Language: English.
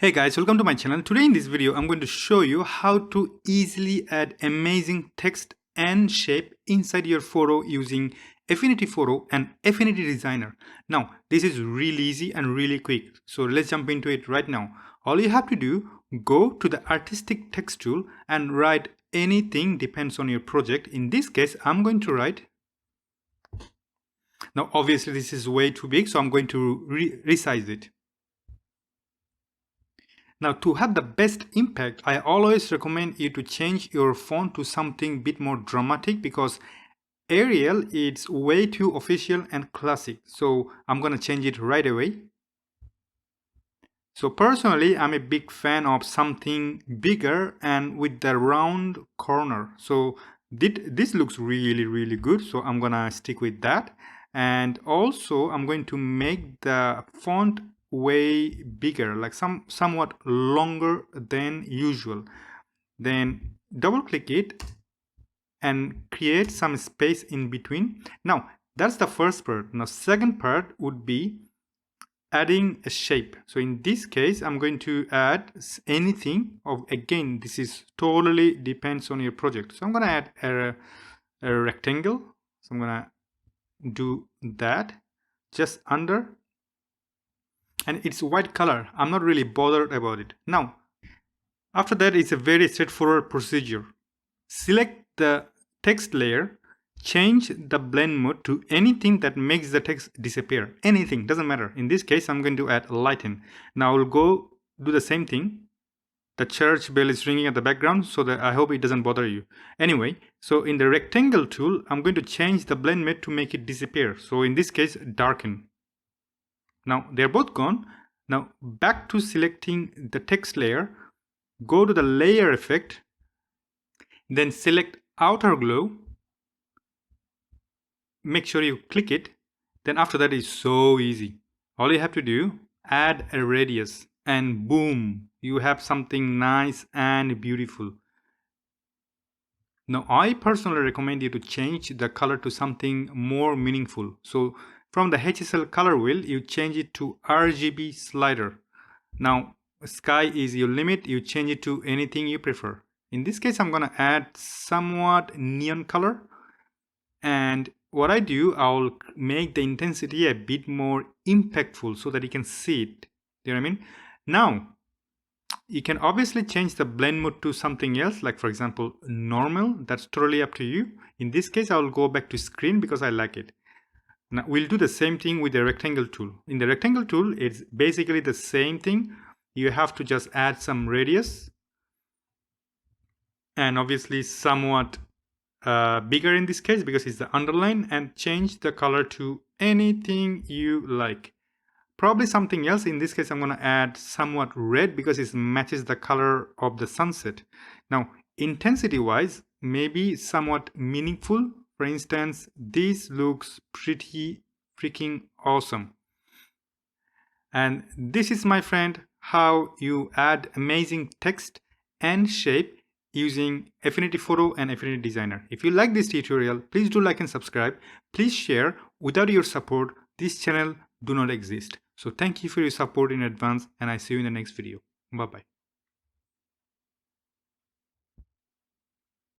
Hey guys, welcome to my channel. Today in this video, I'm going to show you how to easily add amazing text and shape inside your photo using Affinity Photo and Affinity Designer. Now, this is really easy and really quick. So let's jump into it right now. All you have to do, go to the artistic text tool and write anything depends on your project. In this case, I'm going to write. Now, obviously this is way too big, so I'm going to resize it. Now, to have the best impact, I always recommend you to change your font to something a bit more dramatic because Arial is way too official and classic. So I'm gonna change it right away. So personally, I'm a big fan of something bigger and with the round corner. So this looks really good. So I'm gonna stick with that. And also I'm going to make the font way bigger, like somewhat longer than usual. Then double click it and create some space in between. Now that's the first part. Now second part would be adding a shape. So in this case, I'm going to add anything of, again, this is totally depends on your project. So I'm going to add a rectangle. So I'm going to do that just under, and it's white color. I'm not really bothered about it. Now, after that, it's a very straightforward procedure. Select the text layer, change the blend mode to anything that makes the text disappear. Anything, doesn't matter. In this case, I'm going to add lighten. Now I'll go do the same thing. The church bell is ringing at the background, so that I hope it doesn't bother you. Anyway, so in the rectangle tool, I'm going to change the blend mode to make it disappear. So in this case, darken. Now they're both gone. Now back to selecting the text layer, go to the layer effect, then select outer glow. Make sure you click it. Then after that is so easy. All you have to do, add a radius, and boom, you have something nice and beautiful. Now I personally recommend you to change the color to something more meaningful. So from the HSL color wheel, you change it to RGB slider. Now sky is your limit, you change it to anything you prefer. In this case, I'm gonna add somewhat neon color, and what I do, I'll make the intensity a bit more impactful so that you can see it. Do you know what I mean? Now, you can obviously change the blend mode to something else, like for example, normal. That's totally up to you. In this case, I'll go back to screen because I like it. Now, we'll do the same thing with the rectangle tool. In the rectangle tool, it's basically the same thing. You have to just add some radius and obviously somewhat bigger in this case because it's the underline, and change the color to anything you like. Probably something else. In this case, I'm going to add somewhat red because it matches the color of the sunset. Now, intensity wise, maybe somewhat meaningful. For instance, this looks pretty freaking awesome. And this is, my friend, how you add amazing text and shape using Affinity Photo and Affinity Designer. If you like this tutorial, please do like and subscribe. Please share. Without your support, this channel do not exist. So thank you for your support in advance, and I see you in the next video. Bye bye.